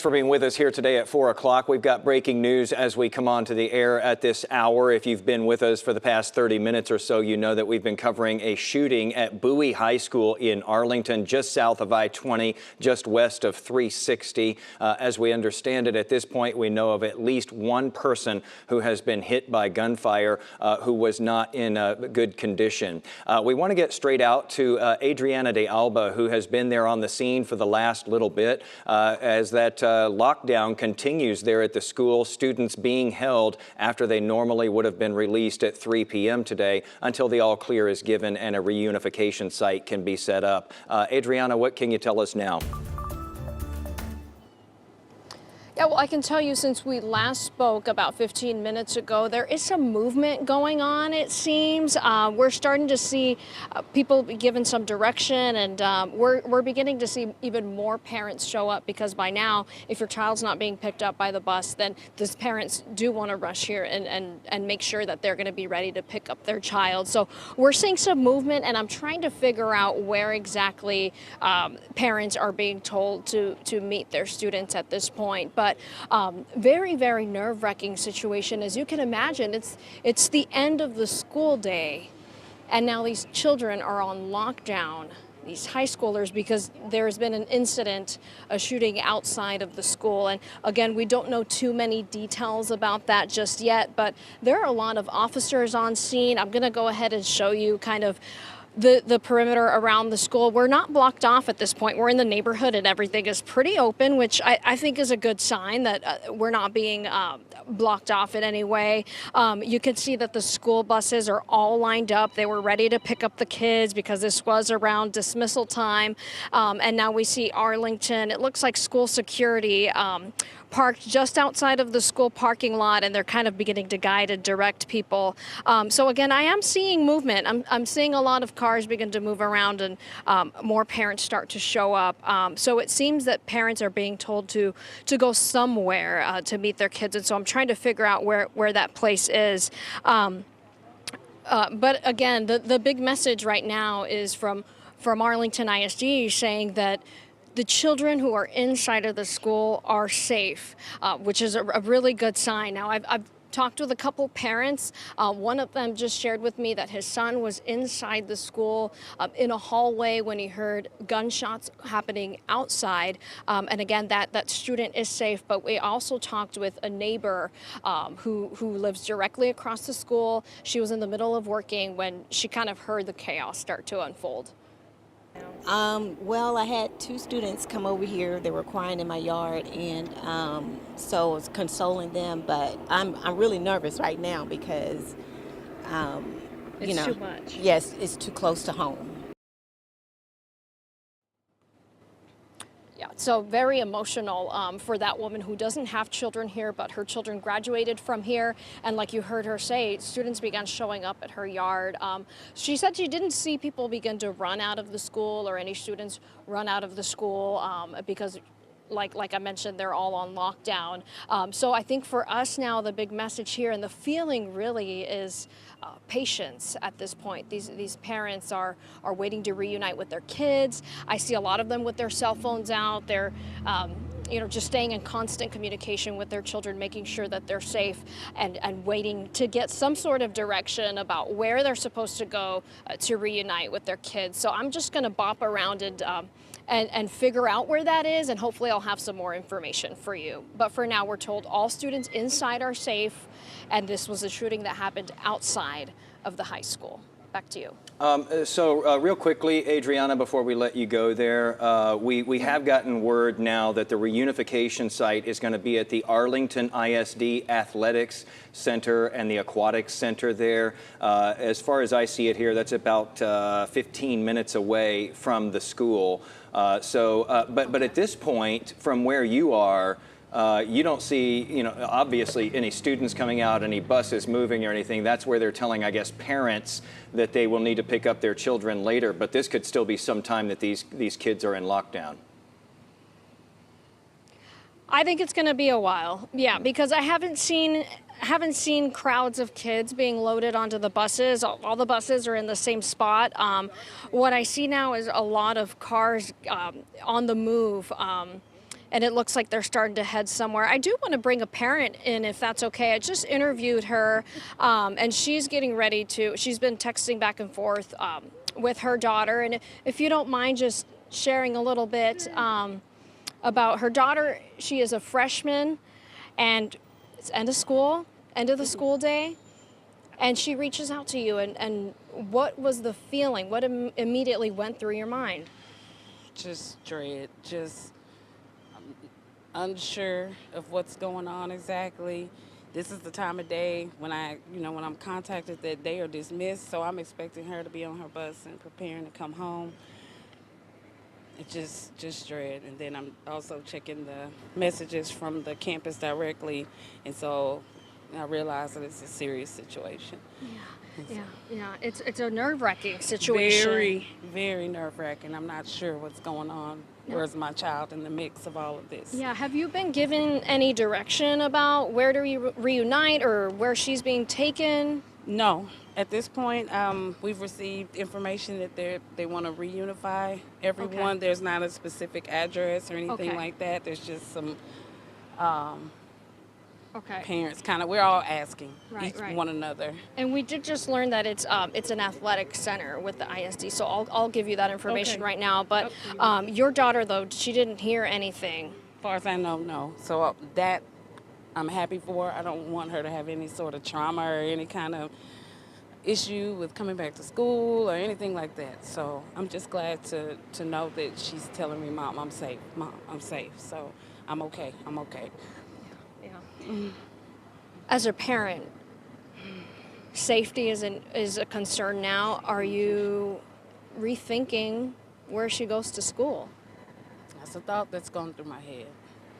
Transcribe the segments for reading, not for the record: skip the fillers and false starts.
For being with us here today at 4 o'clock. We've got breaking news as we come on to the air at this hour. If you've been with us for the past 30 minutes or so, you know that we've been covering a shooting at Bowie High School in Arlington, just south of I-20, just west of 360. As we understand it at this point, we know of at least one person who has been hit by gunfire who was not in good condition. We want to get straight out to Adriana de Alba, who has been there on the scene for the last little bit as that lockdown continues there at the school. Students being held after they normally would have been released at 3 p.m. today until the all clear is given and a reunification site can be set up. Adriana, what can you tell us now? Yeah, well, I can tell you since we last spoke about 15 minutes ago, there is some movement going on, it seems. We're starting to see people be given some direction, and we're beginning to see even more parents show up, because by now, if your child's not being picked up by the bus, then these parents do want to rush here and make sure that they're going to be ready to pick up their child. So we're seeing some movement, and I'm trying to figure out where exactly parents are being told to meet their students at this point. But very, very nerve-wracking situation. As you can imagine, it's the end of the school day, and now these children are on lockdown, these high schoolers, because there's been an incident, a shooting outside of the school. And again, we don't know too many details about that just yet, but there are a lot of officers on scene. I'm going to go ahead and show you kind of the perimeter around the school. We're not blocked off at this point. We're in the neighborhood and everything is pretty open, which I think is a good sign that we're not being blocked off in any way. You can see that the school buses are all lined up. They were ready to pick up the kids because this was around dismissal time. And now we see Arlington. It looks like school security parked just outside of the school parking lot, and they're kind of beginning to guide and direct people. So again, I am seeing movement. I'm seeing a lot of cars begin to move around, and more parents start to show up. So it seems that parents are being told to go somewhere to meet their kids, and so I'm trying to figure out where that place is. But again, the big message right now is from Arlington ISD saying that the children who are inside of the school are safe, which is a really good sign. Now, I've talked with a couple parents. One of them just shared with me that his son was inside the school in a hallway when he heard gunshots happening outside. And again, that student is safe. But we also talked with a neighbor who lives directly across the school. She was in the middle of working when she kind of heard the chaos start to unfold. Well, I had two students come over here. They were crying in my yard, and so I was consoling them. But I'm really nervous right now because, It's too much. Yes, it's too close to home. Yeah, so very emotional for that woman who doesn't have children here, but her children graduated from here. And like you heard her say, students began showing up at her yard. She said she didn't see people begin to run out of the school or any students run out of the school because like I mentioned, they're all on lockdown. So I think for us now, the big message here and the feeling really is patience at this point. These parents are waiting to reunite with their kids. I see a lot of them with their cell phones out. They're just staying in constant communication with their children, making sure that they're safe and waiting to get some sort of direction about where they're supposed to go to reunite with their kids. So I'm just going to bop around and figure out where that is, and hopefully I'll have some more information for you. But for now, we're told all students inside are safe, and this was a shooting that happened outside of the high school. Back to you. So real quickly, Adriana, before we let you go there, we have gotten word now that the reunification site is going to be at the Arlington ISD Athletics Center and the Aquatics Center there. As far as I see it here, that's about 15 minutes away from the school. But at this point, from where you are, you don't see, obviously any students coming out, any buses moving or anything. That's where they're telling, I guess, parents that they will need to pick up their children later. But this could still be some time that these kids are in lockdown. I think it's going to be a while. Yeah, because I haven't seen crowds of kids being loaded onto the buses. All the buses are in the same spot. What I see now is a lot of cars on the move. and it looks like they're starting to head somewhere. I do want to bring a parent in, if that's okay. I just interviewed her, and she's getting ready to, she's been texting back and forth with her daughter, and if you don't mind just sharing a little bit about her daughter. She is a freshman, and it's end of the school day, and she reaches out to you, and what was the feeling? What immediately went through your mind? Just dread, just unsure of what's going on exactly. This is the time of day when when I'm contacted that they are dismissed, so I'm expecting her to be on her bus and preparing to come home. It's just dread, and then I'm also checking the messages from the campus directly, and so I realize that it's a serious situation. Yeah. It's a nerve-wracking situation. Very, very nerve-wracking. I'm not sure what's going on. Where's my child in the mix of all of this? Yeah, have you been given any direction about where to reunite or where she's being taken? No. At this point, we've received information that they want to reunify everyone. Okay. There's not a specific address or anything Okay. like that. There's just some Okay. parents we're all asking Right, right. one another. And we did just learn that it's an athletic center with the ISD, so I'll give you that information Okay. right now. But your daughter, though, she didn't hear anything. As far as I know, no. So that I'm happy for. I don't want her to have any sort of trauma or any kind of issue with coming back to school or anything like that. So I'm just glad to know that she's telling me, Mom, I'm safe. Mom, I'm safe. So I'm okay. I'm okay. Yeah. As a parent, safety is a concern now. Are you rethinking where she goes to school? That's a thought that's gone through my head.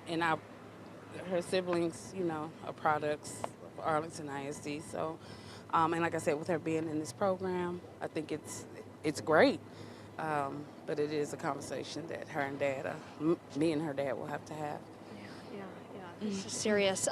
And her siblings, are products of Arlington ISD. So, and like I said, with her being in this program, I think it's great. But it is a conversation that her and Dad, me and her dad, will have to have. This is serious.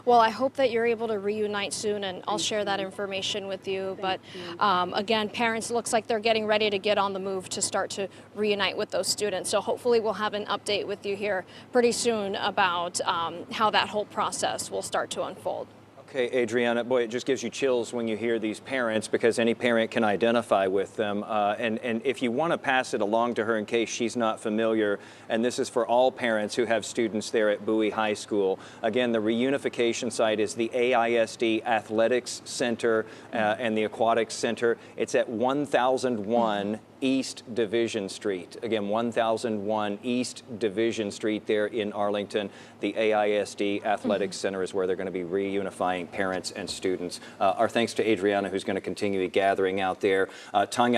Well, I hope that you're able to reunite soon, and I'll share that information with you. But again, parents, looks like they're getting ready to get on the move to start to reunite with those students. So hopefully we'll have an update with you here pretty soon about how that whole process will start to unfold. Okay, Adriana, boy, it just gives you chills when you hear these parents, because any parent can identify with them. And if you want to pass it along to her in case she's not familiar, and this is for all parents who have students there at Bowie High School. Again, the Reunification site is the AISD Athletics Center and the Aquatics Center. It's at 1001 East Division Street. Again, 1001 East Division Street there in Arlington. The AISD Athletics Center is where they're going to be reunifying parents and students. Our thanks to Adriana, who's going to continue gathering out there. Tanya,